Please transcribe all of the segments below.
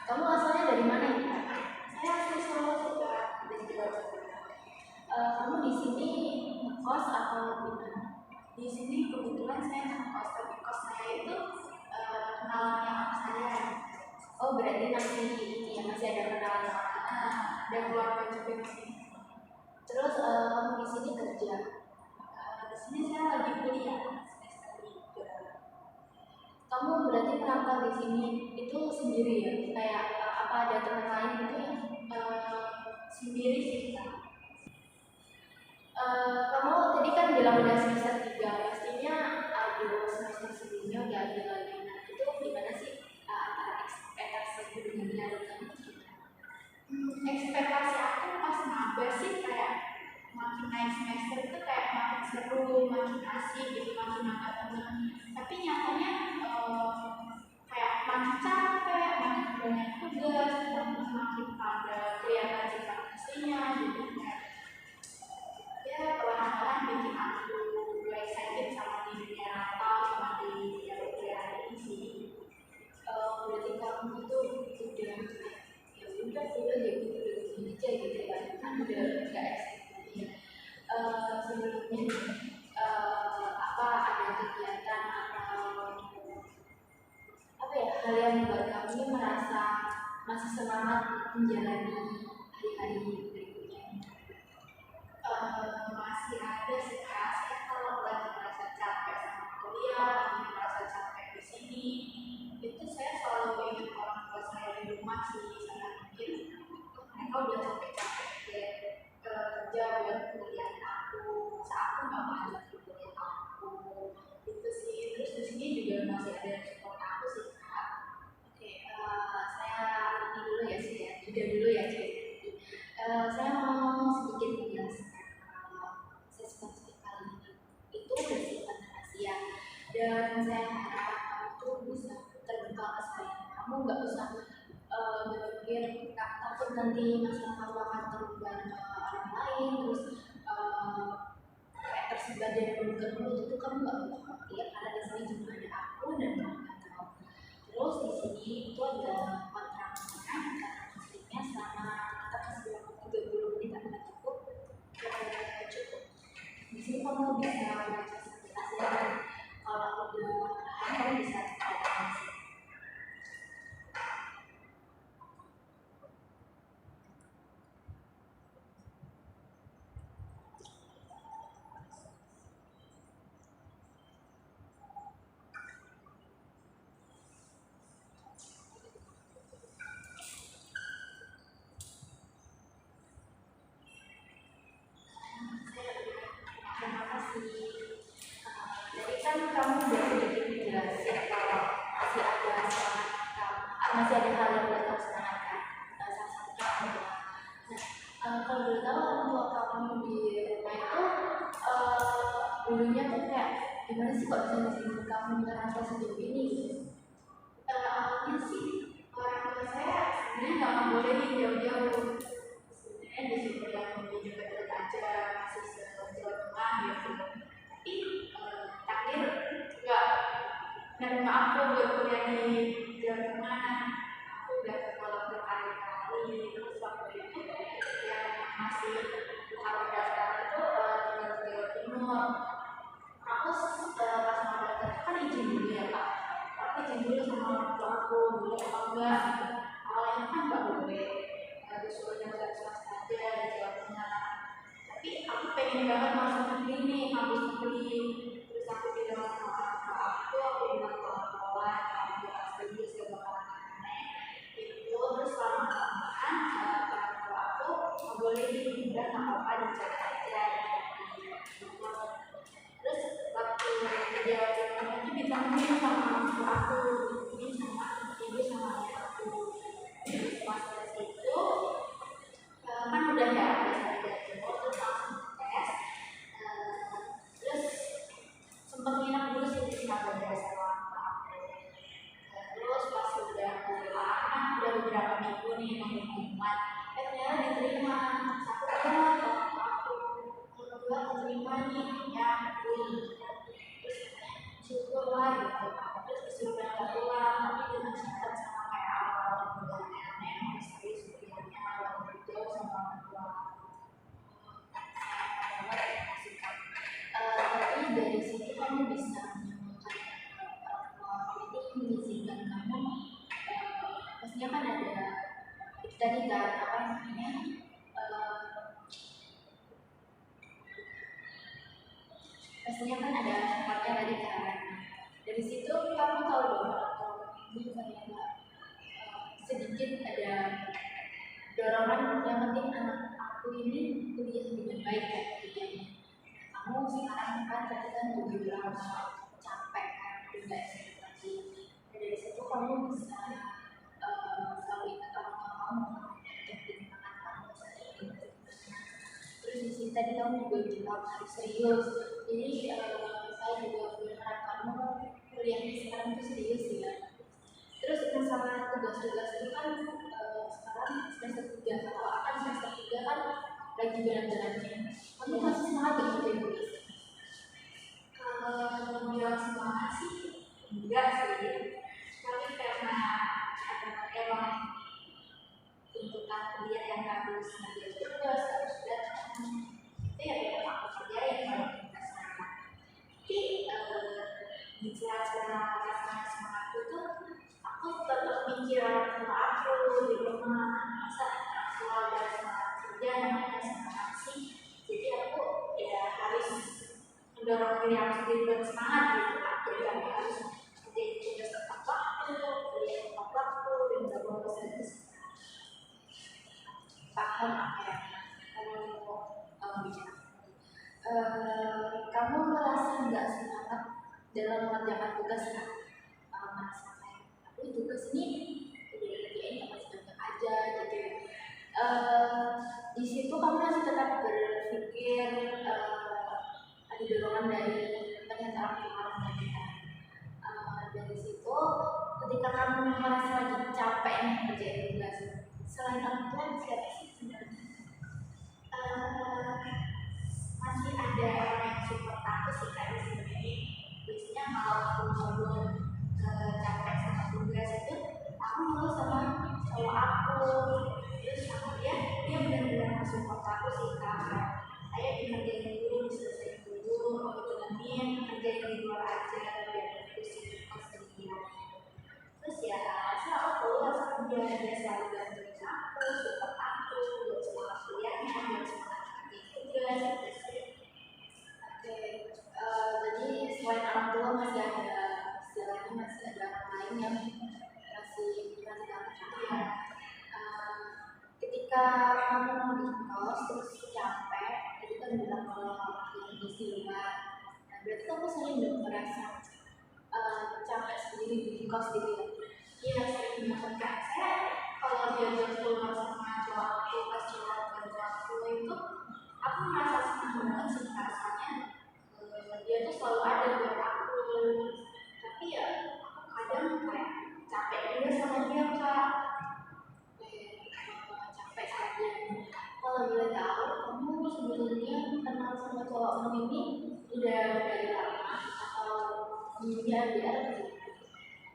Kamu asalnya dari mana ini? Saya asli Solo juga dari Jawa Tengah. Kamu di sini ngekos atau gimana? Di sini kebetulan saya ngekos, tapi kos saya itu kenalannya kakak saya. Oh berarti masih ini ya, masih ada kenalan sama Dan keluarga juga di sini. Terus kamu di sini kerja? Di sini saya lagi kuliah semester 3. Kamu berarti merantau di sini itu sendiri ya? Kayak apa ada teman lain gitu ya? Sendiri sih Kak. Kamu tadi kan bilang udah semester 3, pastinya ada semester sebelumnya udah ada lagi. Nah itu gimana sih antara ekspektasi dengan nilai kamu gimana? Ekspektasi aku pas maba sih kayak makin naik semester itu kayak makin seru, makin asik gitu, makin nambah teman. Tapi nyatanya kayak makin capek, makin banyak tugas, terus makin pada kelihatan sifat aslinya gitu kayak ya perlahan-lahan bikin aku mulai excited sama di dunia rantau sama di dunia kuliah ini sih. Berarti kamu itu udah ya udah kuliah ya gitu aja gitu ya kan udah nggak ekspektasi ya. Sebelumnya apa ada kegiatan atau apa ya hal yang membuat kamu merasa masih semangat menjalani hari-hari berikutnya? Masih ada sih Kak. Saya kalau lagi merasa capek sama kuliah, lagi merasa capek di sini, itu saya selalu ingat orang tua saya di rumah sih. Saya mikir mereka udah capek-capek kerja buat kuliah aku, masa aku nggak lanjut di kuliah aku, itu sih. Terus di sini juga masih ada yang support aku sih Kak. Oke, saya ini dulu ya sih ya, jeda dulu ya sih. Saya mau sedikit menjelaskan sesi kali ini itu bersifat rahasia dan saya harap kamu tuh bisa terbuka ke saya. Kamu nggak usah berpikir takut nanti masalah kamu akan terbuka ke orang lain terus kayak tersebar dari mulut ke mulut itu kamu nggak perlu khawatir karena di sini cuma ada aku dan kamu nggak tahu. Terus di sini itu ada kontraknya karena musiknya selama kita kasih waktu 30 menit akan cukup. Di sini kamu bisa baca sekilas dan kalau udah kamu bisa baca. Terima kasih. Jadi kan kamu udah sedikit menjelaskan kalau masih ada masih ada hal yang belum kamu senangkan. Salah satunya adalah, kalau boleh tahu orang tua kamu di rumah itu dulunya tuh kayak gimana sih kok bisa ngasih kamu merasa sejauh ini? Awalnya sih orang tua saya sebenarnya nggak ngebolehin jauh-jauh. Sebenarnya disuruh yang di dekat-dekat aja, masih se-Jawa Tengah gitu. Tapi takdir nggak nerima aku buat kuliah di Jawa Tengah. Aku udah ketolak berkali-kali. Terus waktu itu yang masih aku daftar itu tinggal di Jawa Timur. Aku pas mau daftar kan izin dulu ya Pak. Aku izin dulu sama orang tua aku boleh apa enggak gitu. Awalnya kan nggak boleh, disuruh daftar swasta aja di Jawa Tengah. Tapi aku pengen banget masuk negeri nih, kampus negeri. Terus aku bilang sama orang tua aku bilang ke orang tua, aku bilang serius gak bakalan aneh. Itu terus lama-kelamaan orang tua aku nggak boleh udah nggak apa-apa dicari aja. Terus waktu di Jawa Tengah itu ditemenin sama orang tua aku, ditemenin sama ibu sama ayah aku. Pas tes itu kan udah ya dari Jawa terus langsung tes. Terus sempat nginep dulu sih di Surabaya sama aku. Terus pas udah pulang kan udah beberapa minggu nih nunggu pengumuman. Ternyata diterima. Aku bilang ke aku kedua keterima nih ya terus syukurlah gitu. Terus disuruh berangkat bisa menemukan orang tua kamu itu mengizinkan kamu, maksudnya kan ada itu tadi kan apa namanya, pastinya kan ada syaratnya tadi kan. Dari situ kamu tahu bahwa kalau ini ternyata sedikit ada dorongan yang penting anak aku ini kuliah dengan baik kan kuliahnya. Kamu sekarang kan tadi kan udah bilang capek kan udah SMP lagi. Dari situ kamu bisa selalu ingat orang tua kamu untuk dikenalkan kamu saat ini. Terus di sini tadi kamu juga bilang harus serius. Jadi saya juga berharap kamu kuliahnya sekarang itu serius ya. Terus masalah tugas-tugas itu kan sekarang semester 3 atau akan semester 3 kan lagi berat-beratnya. Kamu masih semangat gak gitu ibu? Kalau bilang semangat sih enggak sih, tapi karena emang tuntutan kuliah yang harus ngerjain tugas harus datang itu ya memang aku kerjain kalau kita semangat. Tapi di sela-sela rasanya semangatku tuh aku tetap mikir tentang aku di rumah, masa selalu ada semangat kerja namanya semangat sih. Jadi aku ya harus mendorong diri aku sendiri buat semangat gitu kan. Jadi aku harus kerjain tugas tepat waktu, kuliah tepat waktu, dan gak bolos dan Paham apa yang kamu bicara. Kamu merasa nggak semangat dalam mengerjakan tugas kan? Merasa kayak aku tugas ini udah dikerjain tapi masih banyak aja gitu. Di situ kamu masih tetap berpikir ada dorongan dari pernyataan orang tadi kan. Dari situ ketika kamu merasa lagi capek nih kerjain tugas, selain orang tua siapa sih sebenarnya? masih ada orang yang support aku sih kak di sini. Biasanya kalau aku ngobrol capek sama tugas itu, aku ngobrol sama cowok aku, terus sama dia benar-benar support aku sih kak. Saya dikerjain dulu, diselesaikan dulu, aku jalanin kerjain di luar aja biar pusing pas dia. Terus ya saya aku keluar sama dia selalu bantuin aku, support aku buat semangat kuliahnya, buat semangat tugas gitu sih. Oke, jadi selain orang tua masih ada istilahnya masih ada orang lain yang masih kamu ya. Ketika kamu di kos terus capek, itu kan bilang kalau yang di luar. Nah, berarti kamu sering dong merasa capek sendiri di kos gitu ya? Iya sering banget kak. Saya kalau diajak keluar sama cowok aku pas cowok bantu aku itu, aku merasa senang banget sih rasanya. Dia tuh selalu ada buat aku. Tapi ya aku kadang kayak capek juga sama dia kak. Capek saja. Kalau boleh tahu, kamu sebelumnya kenal sama cowok kamu ini udah dari lama atau dia LDR gitu?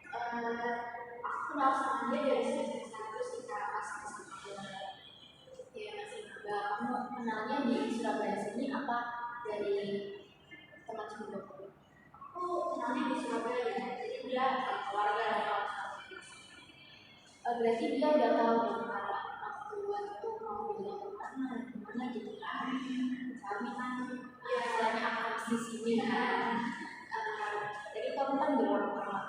Aku kenal sama dia dari semester 1 sih kak, pas SMA. Ya masih muda. Kamu kenalnya di Surabaya sini apa dari teman sebelum? Aku kenalnya di Surabaya, jadi dia keluarga atau Berarti dia udah tahu dong kalau aku itu mau bilang kemana gitu kan? Kami kan ya istilahnya akan di sini kan. Jadi kamu kan bilang kalau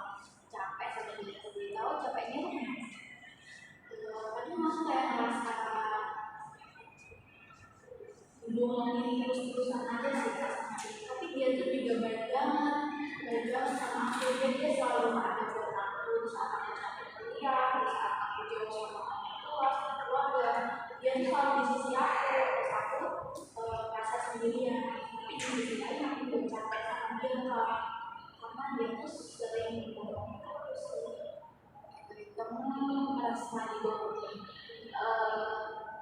capek sama dia, aku tahu capeknya tuh kenapa? tadi masuk kayak ngerasa ngomongin terus-terusan aja sih kak sama dia. Tapi dia tuh juga baik banget sama aku. Dia selalu ada buat aku di saat aku capek kuliah, di saat aku jauh sama orang tua, sama keluarga. Dia tuh selalu di sisi aku, terus aku merasa sendirian. Tapi di sisi lain aku juga capek sama dia kak, karena dia tuh sering ngomongin terus. Kamu merasa dibohongi.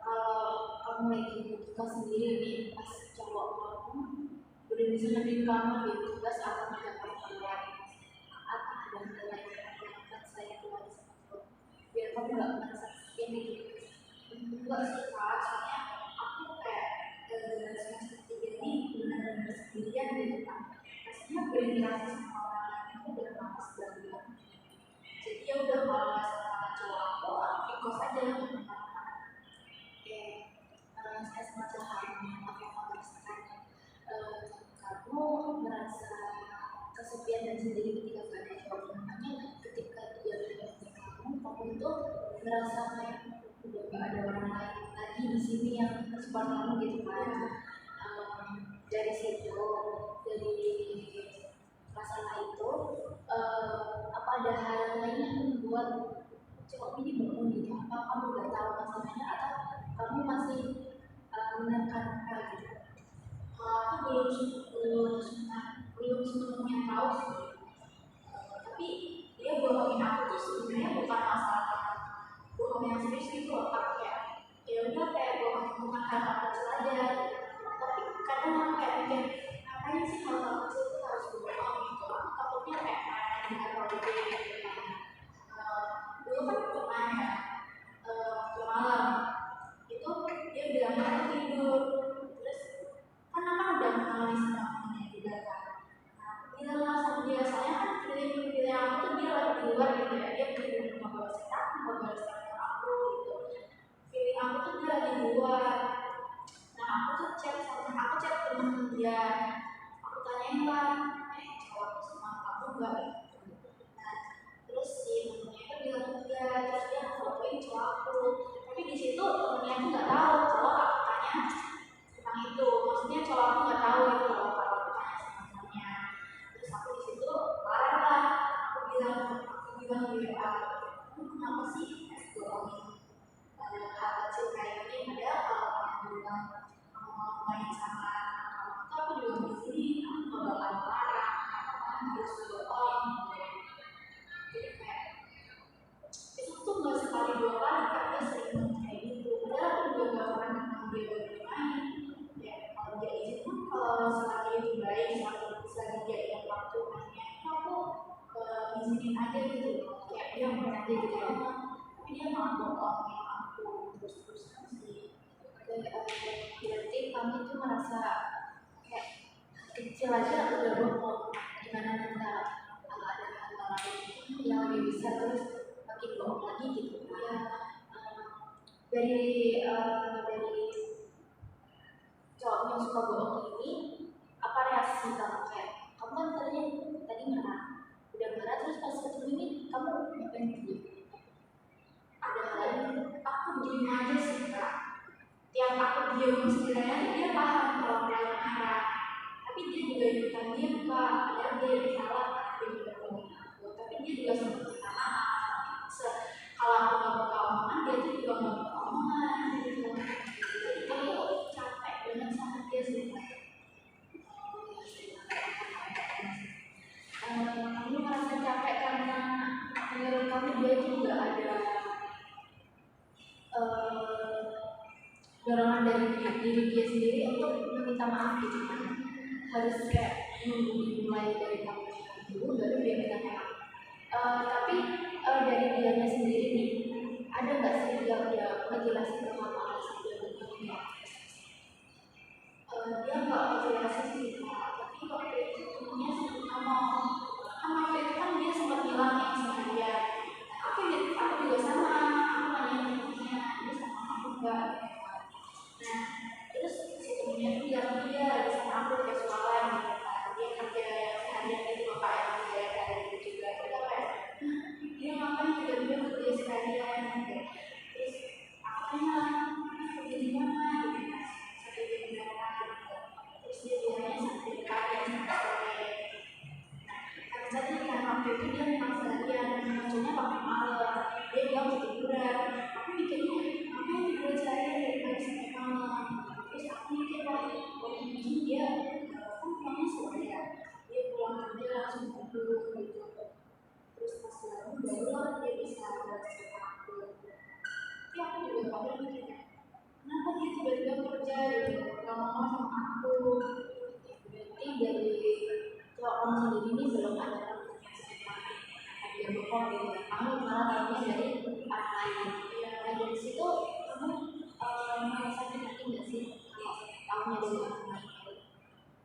Kalau kamu lagi tugas sendiri nih, pas cowok kamu udah bisa nemenin kamu di tugas atau tidak kamu keluar atau ada hal lain yang akan saya keluar sama biar kamu nggak merasa ini gitu. Enggak sih kak, soalnya aku kayak semester 3 ini benar-benar sendirian gitu kan. Rasanya sebenarnya berinteraksi sama orang lain itu udah malas banget. Jadi ya udah kalau nggak sama cowok aku ikut aja Oke, saya sangat paham apa yang kamu rasakan. Kamu merasa kesepian dan sendiri ketika gak ada cowok. Makanya ketika dia menghubungi kamu itu merasa kayak udah gak ada orang lain lagi di sini yang support kamu gitu kan. Dari situ, dari masalah itu, apa ada hal lain yang membuat cowok ini bangun gitu? Apa kamu udah tahu masalahnya atau kamu masih menekan gitu? aku belum sepenuhnya tahu sih. Tapi dia bohongin aku tuh sebenarnya bukan masalah bohong yang serius gitu loh, kayak ya udah kayak bukan karena kecil aja. Tapi kadang aku kayak mikir ngapain sih kalau hal kecil itu harus bohong gitu. Aku takutnya kayak dengan hal gede gitu. Dulu kan pernah ya waktu malam itu dia bilang aku tidur, terus kan aku udah kenal nih sama temennya juga kan. Bilang lah sama dia, soalnya kan feeling aku tuh dia lagi di luar gitu ya, dia tidur mau balas aku gitu. Feeling aku tuh dia lagi di luar. Nah aku tuh aku chat temen dia, aku tanyain lah, cowok sama kamu enggak gitu. Nah terus si temennya itu bilang enggak, terus dia fotoin cowok aku. Tapi di situ temennya tuh nggak tahu kalau aku tanya tentang itu, maksudnya cowok aku nggak tahu itu loh kalau aku tanya sama temennya. Terus aku di situ marah lah, aku bilang di WA, kenapa sih bohongin hal kecil kayak ini? Padahal kalau kamu bilang kamu mau main sama kamu tuh aku juga di sini, aku nggak bakal marah, kamu harus bohongin gitu. Jadi kayak itu tuh nggak sekali dua kali kan dia sering ngomong kayak gitu. Padahal aku juga nggak pernah kenal dia bermain. Ya kalau dia izin kan kalau selagi itu baik, selagi dia yang waktu mainnya itu aku izinin aja gitu loh. Kayak dia mau aja gitu ya. Tapi dia malah bohongin aku terus-terusan sih. Berarti kamu itu merasa kayak kecil aja udah bohong, gimana kita ada hal lain yang lebih besar terus makin bohong lagi gitu ya. Dari cowok yang suka bohong ini, apa reaksi kamu? Kayak kamu kan tadi marah, udah marah terus pas ketemu ini kamu ngapain gitu? Ada hal lain, aku diem aja sih kak. Tiap aku diem setidaknya dia paham kalau dia marah. Tapi dia juga ikutan diem kak, padahal dia yang salah, dia juga ngomongin aku. Tapi dia juga sempat minta maaf. Kalau aku nggak buka omongan, dia tuh juga nggak buka omongan gitu. Jadi aku capek banget sama dia sebenarnya. Kamu merasa capek karena menurut kamu dia itu nggak ada dorongan dari diri dia sendiri untuk meminta maaf gitu kan, harus kayak nunggu dimulai dari kamu dulu baru dia minta maaf. Tapi dari dianya sendiri nih, ada nggak sih dia udah ngejelasin ke kamu alasan dia begini ya? Dia nggak ngejelasin sih kak, tapi waktu itu temennya sempat ngomong, kan waktu itu kan dia sempat bilang ya sama dia, aku juga sama, aku nanya temennya dia sama aku enggak gitu kan. Nah terus si temennya tuh bilang dia lagi sama aku casualan gitu kan, dia kerja yang seharian gitu loh kak, yang kerja kayak gitu juga. Kita kayak dia ngapain tiba-tiba kerja seharian gitu. Terus aku tanya kerja di mana gitu kan, sampai jam berapa gitu. Terus dia bilangnya sampai pagi sampai sore. Nah tadi kan waktu itu dia memang seharian, maksudnya pakai malam, dia bilang ketiduran. Aku mikirnya ngapain tidur seharian dari pagi sampai malam. Terus aku mikir lagi, oh mungkin dia kan pulangnya sore ya, dia pulang kerja langsung tidur gitu. Terus pas bangun barulah dia bisa balas chat aku. Tapi aku juga kadang mikirnya, kenapa dia tiba-tiba kerja gitu, gak ngomong sama aku. Berarti dari cowok kamu sendiri ini belum ada dia bohong gitu ya, kamu malah tahunya dari orang lain. Nah dari situ kamu merasa sakit nggak sih kalau tahunya dari orang lain?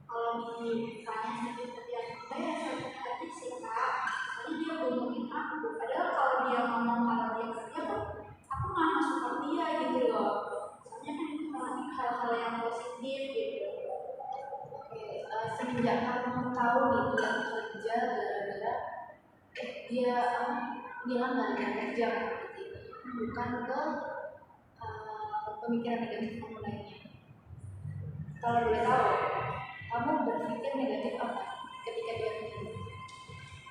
Kalau ditanya sakit hati aku positif gitu. Oke, semenjak kamu tahu nih dia kerja gara-gara dia bilang nggak ada kerja berarti bukan ke pemikiran negatif kamu lainnya. Kalau boleh tahu, kamu berpikir negatif apa ketika dia bilang?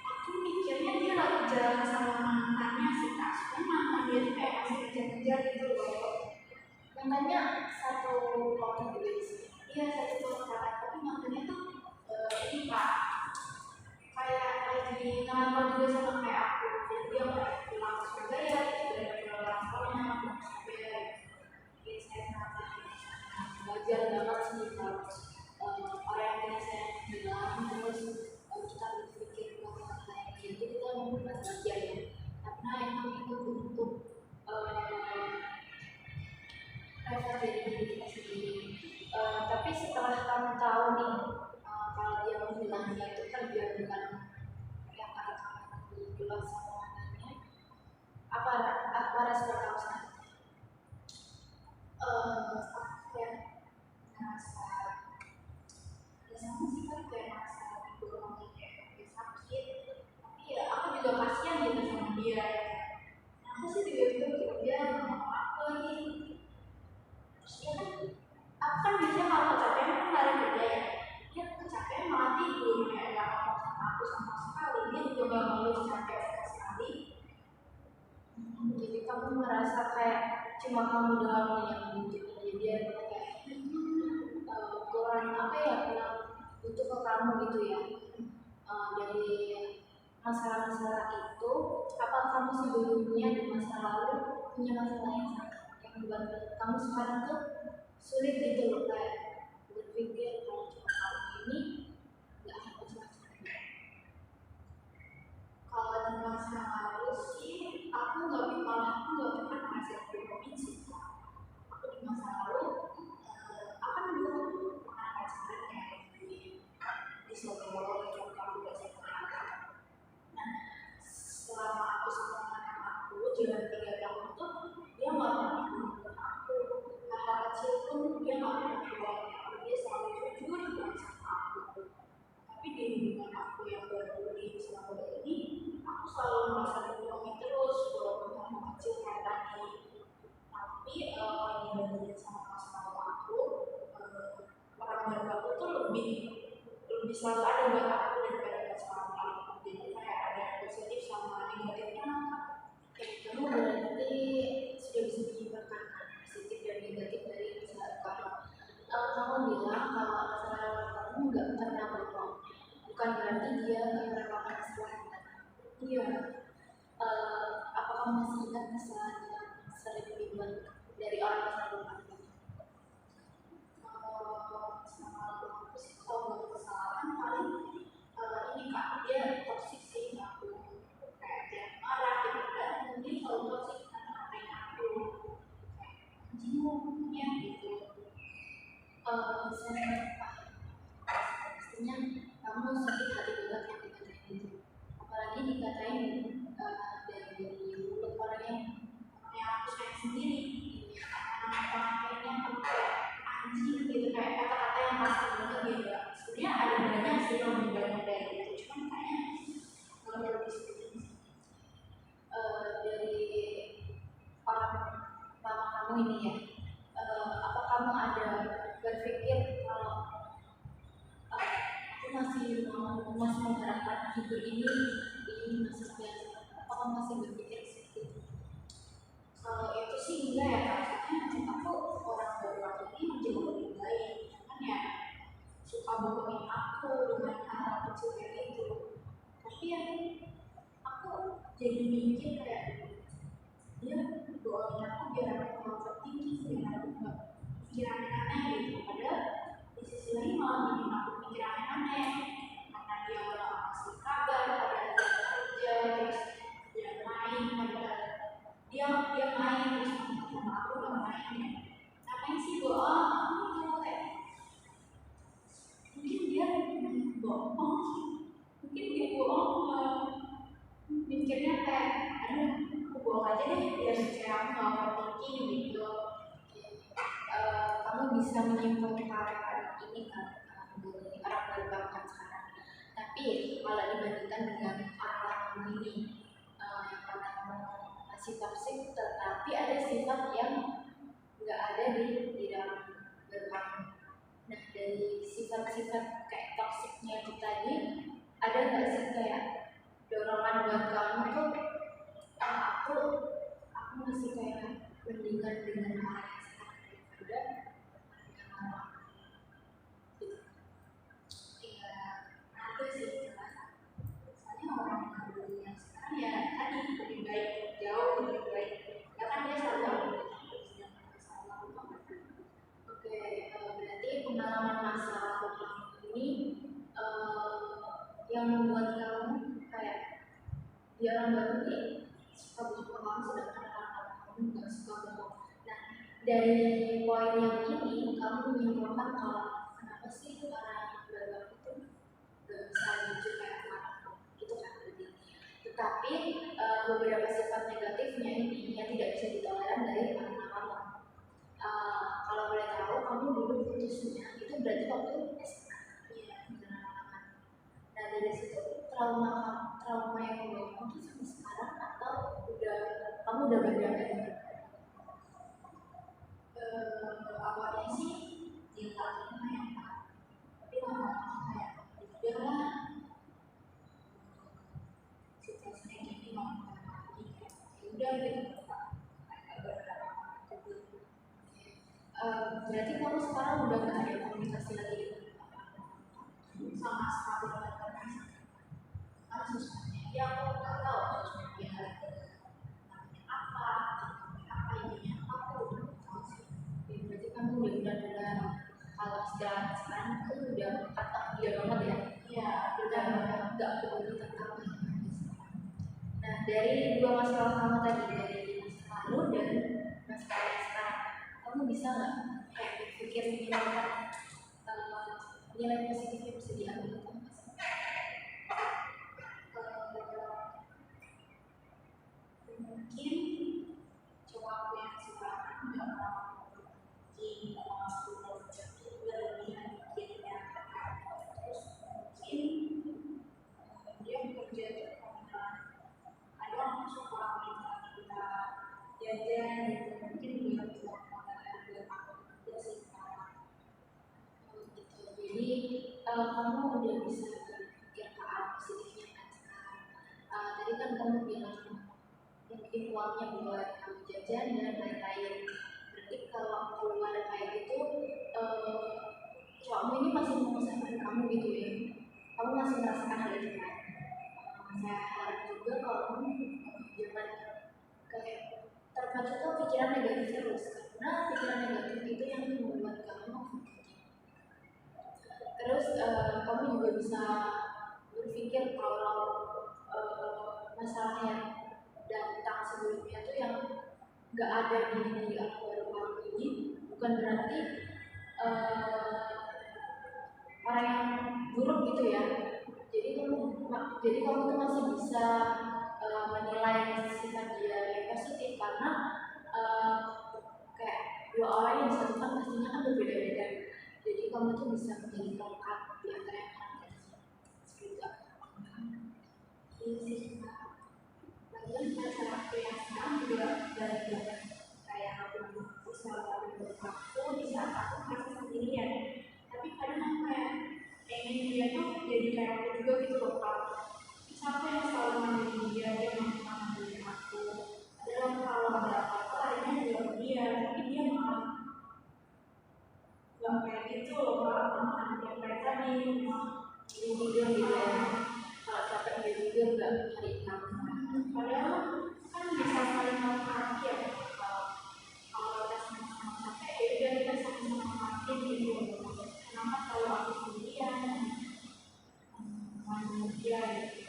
Aku mikirnya dia lagi jalan sama mantannya sih kak, soalnya mantan dia tuh kayak masih kejar-kejar gitu loh. Mantannya satu kota juga di sini. Iya satu kota, tapi mantannya tuh ini kak, kayak lagi ngantor juga sama kayak aku, jadi dia kayak pulang ke Surabaya, dari orang tuanya pulang ke Surabaya. Jadi saya merasa Wajar banget sih kalau orang yang tadi saya bilang terus kita berpikir bahwa hal itu kita membuat wajar ya karena emang itu untuk rasa dari diri kita sendiri. Tapi setelah kamu tahu nih kalau dia bilang dia itu kerja bukan yang karena kamu bilang sama orangnya, apa respon kamu selanjutnya? aku kayak ngerasa ya sama sih kan kayak ngerasa dibohongin kayak sakit, tapi ya aku juga kasihan gitu sama dia. Aku sih tiba-tiba kerja sama aku lagi, terus dia kan aku kan biasanya kalau kecapean kan lari kerja ya, dia kecapean malah tidur kayak gak ngomong sama aku sama sekali, dia juga gak ngeluh capek sama sekali. Jadi kamu merasa kayak cuma kamu doang nih yang butuh dia kayak kurang apa ya kurang butuh ke kamu gitu ya. Dari masalah-masalah itu apa kamu sebelumnya di masa lalu punya masalah yang sama yang buat kamu sekarang tuh sulit gitu loh kayak berpikir kalau cuma kamu ini nggak harus macam-macam. Kalau di masa lalu sih aku nggak pernah merasa dibohongin sih. Aku di masa lalu aku kan dulu pernah pacaran kayak di Solo yang kamu udah saya kenal. Nah selama aku sama anak aku jalan 3 tahun tuh dia nggak pernah menghubungi aku, hal kecil pun dia nggak pernah menghubungi aku, dia selalu jujur banget sama aku. Tapi di hubungan aku yang baru di Surabaya ini, aku selalu merasa dibohongi terus walaupun hal kecil kayak tadi. Tapi kalau dibandingin sama masa lalu aku, orang baru aku tuh lebih selalu ada buat aku daripada masa lalu aku. Jadi kayak ada positif sama negatifnya. Kayak kamu berarti sudah bisa menyimpulkan positif dan negatif dari masalah kamu. Kamu bilang kalau masalah kamu nggak pernah bohong, bukan berarti dia nggak pernah melakukan kesalahan. Iya, Apa kamu masih ingat kesalahan yang sering dibuat dari orang masa lalu kamu? sama aku sih kalau buat kesalahan paling ini kak, dia toksik sih aku, kayak dia marah gitu kan, mungkin kalau toksik kata-katain aku kayak anjingnya gitu. Saya pastinya kamu sakit hati banget yang dikatain itu. Apalagi dikatain dari mulut orang Yang aku sayang sendiri, kata-katanya tuh kayak anjing gitu, kayak kata-kata yang kasar banget gitu. Sebenarnya ada banyak sih yang lebih banyak dari itu, cuman kayaknya kalau perlu disebutin sih. dari orang lama kamu ini ya. Apa kamu ada berpikir kalau aku masih mengharapkan hidup ini masih biasa? Apa kamu masih berpikir seperti itu? Kalau itu sih enggak ya kak, soalnya aku orang baru aku ini jauh lebih baik, cuman ya suka bohongin aku dengan hal kecil kayak gitu. Tapi ya aku jadi mikir kayak dia bohongin aku biar aku nggak tinggi, biar aku nggak mikir aneh-aneh gitu. Padahal di sisi lain malah bikin aku mikir aneh-aneh karena dia nggak ngasih kabar, padahal dia kerja terus dia main, padahal dia main terus sama aku nggak main ya. Ngapain sih bohong? Aku kalau kayak mungkin dia bohong sih, mungkin dia bohong mikirnya kayak aduh menyimpulkan ini kan dari orang perbankan sekarang. Tapi kalau dibandingkan dengan orang ini yang pertama masih toksik, tetapi ada sifat yang nggak ada di dalam perbankan. Nah, dari sifat-sifat kayak toksiknya itu tadi, ada nggak sih kayak dorongan buat kamu tuh aku masih kayak mendingan dengan hal yang sekarang daripada dengan lama gitu. Ya ada sih jelas, soalnya orang yang sekarang ya tadi lebih baik jauh lebih baik, ya kan dia selalu oke. Berarti pengalaman masa lalu kamu ini yang membuat kamu kayak dia orang baru nih suka bohong kamu, sedangkan orang kamu nggak suka bohong. Nah, dari poin yang ini kamu menyimpulkan kalau kenapa sih orang baru itu nggak bisa jujur kayak orang itu kan berarti. Tetapi beberapa sifat negatifnya ini yang tidak bisa ditoleran dari anak kamu. Kalau boleh tahu kamu dulu putusnya itu berarti waktu SMA. Iya, benar. Nah, dari situ trauma yang membawa kamu sampai sekarang atau kamu udah berdamai? Awalnya sih dilakukan yang tapi lama-lama kayak udah lah situasinya gini mau lagi kayak udah gitu. Berarti kamu sekarang udah gak ada komunikasi lagi sama sekali karena susahnya ya aku nggak tahu sosmed dia apa ininya aku udah tahu sih. Ya, berarti kamu udah benar-benar kalau sekarang itu udah kata dia banget ya. Iya, udah nggak peduli tentang. Nah, dari dua masalah kamu tadi, dari masa lalu dan masalah yang sekarang, kamu bisa nggak kayak berpikir nilai positif yang bisa diambil? Mungkin cowok yang sekarang nggak mau di sekolah berlebihan dirinya, terus mungkin dia bekerja di komunitas, ada orang suka minta kita jajan gitu, mungkin dia bisa mengatakan dia takut sih sekarang gitu. Jadi kamu udah bisa berpikir ke arah positifnya kan sekarang. Tadi kan kamu bilang mungkin uangnya buat kamu jajan dan lain-lain. Berarti kalau keluar kayak gitu, cowokmu ini masih mengusahakan kamu gitu ya? Kamu masih merasakan hal itu kan? Saya harap juga kalau kamu jangan kayak terpacu tuh pikiran negatif terus, karena pikiran negatif itu yang membuat kamu terus kamu juga bisa berpikir kalau masalah yang datang sebelumnya tuh yang nggak ada di aku baru ini bukan berarti orang yang buruk gitu ya. Jadi kamu tuh masih bisa menilai sifat dia yang positif karena kayak dua orang yang disatukan pastinya kan berbeda-beda. Jadi kamu tuh bisa menjadi pelengkap di antara yang lain. Seperti itu. Ini sih. Lagian pada waktu yang sekarang juga belajar kayak aku usaha waktu di saat aku masih sendirian. Tapi kadang aku kayak pengen dia tuh jadi kayak aku juga gitu loh Pak. Siapa yang selalu mandiri dia mandiri aku. Adalah kalau ada apa-apa akhirnya juga ke dia, tapi dia malah nggak kayak gitu loh Pak. Malah yang kayak tadi ini dia gitu ya. Kalau capek dia juga nggak cari kamu. Padahal kan bisa saling melengkapi ya. Kalau kita sama-sama capek, ya udah kita sama-sama melengkapi gitu. Kenapa kalau aku sendirian, manusia gitu.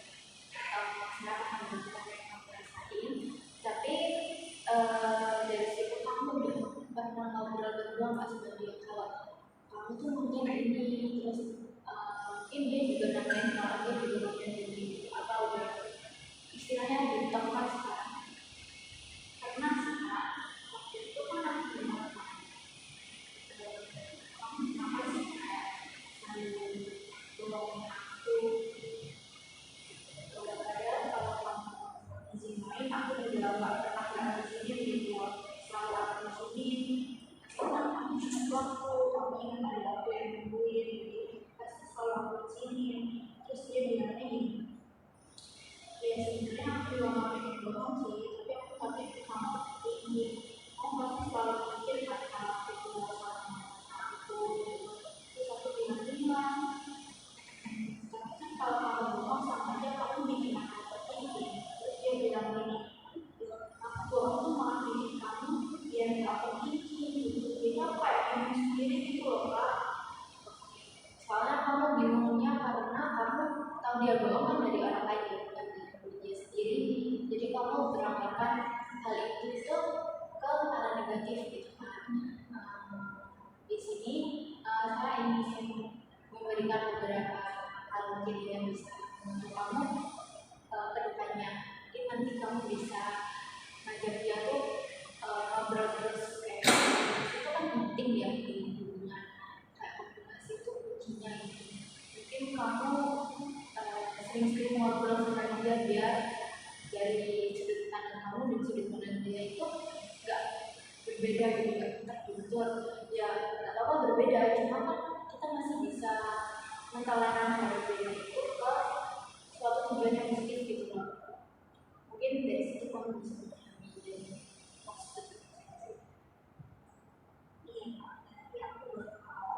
Masalah yang kamu rasain. Tapi dari situ kamu udah pernah ngobrol berdua nggak sama dia kalau kamu tuh mungkin ini terus mungkin dia juga nanyain kalau dia juga nanyain jadi apa udah istilahnya ditolak sekarang karena waktu itu kan aku bilang yang nungguin gitu, pasti selalu aku izinin. Terus dia bilangnya gini, ya sebenarnya aku juga nggak pengen bohong sih, tapi aku takut kamu seperti ini, kamu pasti selalu mikir kan kalau aku tinggal sama aku gitu. Terus aku bilang, tapi kan kalau kamu bohong sama aja kamu bikin aku tertinggi. Terus dia bilang gini, aku bohong tuh malah bikin kamu biar nggak tertinggi gitu. Jadi aku kayak bingung sendiri gitu loh Kak. Soalnya kamu bingungnya karena kamu tahu dia bohong kan dari orang lain ya, bukan dari dia sendiri. Jadi kamu beranggapan hal itu tuh ke arah negatif gitu kan. Di sini saya ingin memberikan beberapa hal mungkin yang bisa membantu kamu ke depannya. Mungkin nanti kamu bisa ngajak dia tuh ngobrol terus kayak itu kan penting ya di hubungan, kayak komunikasi itu kuncinya gitu. Mungkin kamu sering-sering ngobrol sama dia biar dari sudut pandang kamu dan sudut pandang dia itu nggak berbeda gitu, nggak terbentur ya, nggak apa-apa berbeda, cuma kan kita masih bisa mentoleransi hal berbeda itu ke suatu tujuan yang positif gitu loh. Mungkin dari situ kamu bisa memahami dan maksud. Iya Kak, nanti aku bakal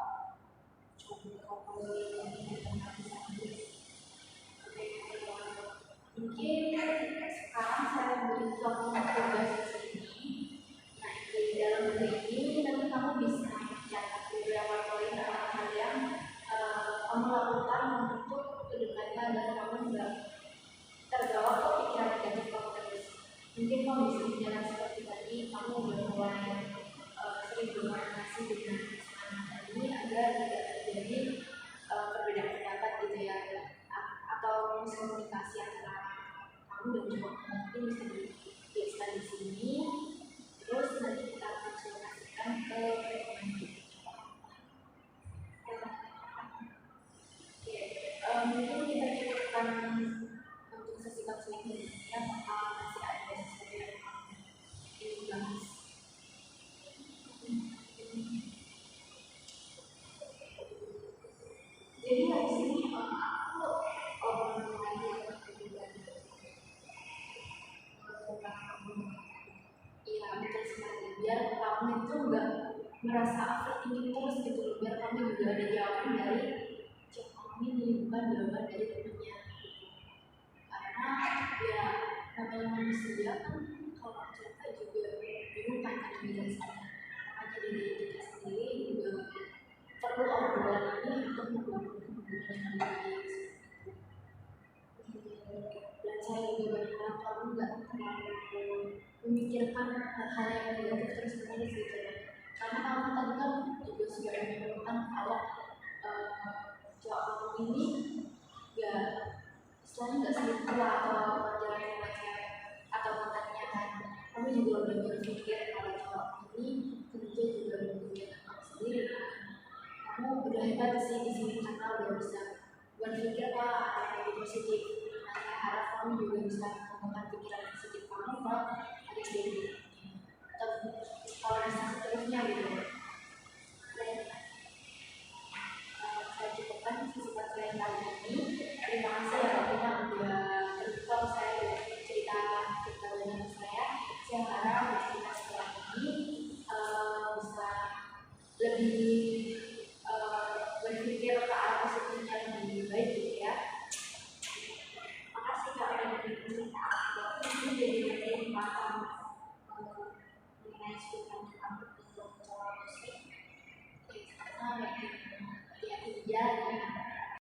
coba ngobrolin lagi dengan Sandi. Mungkin sekarang saya beri kamu tugas di sini. Nah, di dalam buku ini nanti kamu bisa mencatat beberapa poin hal yang kamu lakukan untuk kedepannya agar kamu nggak terbawa ke pikiran negatif kamu terus. Mungkin kamu bisa berjalan seperti tadi, kamu udah mulai sering berkomunikasi dengan pasangan tadi agar tidak terjadi perbedaan pendapat gitu ya, atau miskomunikasi antara kamu dan cowok. Mungkin bisa dituliskan di sini, terus nanti kita konsultasikan ke teman kita. Oke, mungkin kita cukupkan untuk sesi konseling ini. Apakah masih ada sesuatu yang ingin dibahas? Jadi habis ini aku obrolin lagi ya Kak, dengan tentang kamu. Iya, betul sekali. Biar kamu itu nggak merasa overthinking terus gitu loh. Biar kamu juga ada jawaban dari chat kamu ini, bukan jawaban dari temennya. Karena ya namanya manusia kan kalau cerita juga bingung kan cara menjelaskannya. Makanya dari kita sendiri juga perlu obrolan ini untuk membangun hubungan yang lebih baik. Dan saya juga berharap kamu nggak terlalu memikirkan hal-hal yang negatif terus menerus gitu ya. Karena kamu tadi kan juga sudah menemukan kalau cowok kamu ini ya istilahnya nggak selingkuh atau jalan sama cewek atau mantannya kan. Kamu juga udah berpikir kalau cowok ini kerja juga punya anak sendiri kan. Kamu udah hebat sih di sini karena udah bisa berpikir ada yang positif. Nah, saya harap kamu juga bisa mengembangkan pikiran positif kamu ke adik diri atau kalau bisa seterusnya gitu. Dan saya cukupkan sesi saya kali ini. Terima kasih ya Pak udah terbuka saya dan cerita banyak saya. Saya harap kita setelah ini bisa lebih berpikir ke arah positif yang lebih baik gitu ya. Makasih Kak udah dengerin cerita aku. Ini jadi materi paham mengenai suka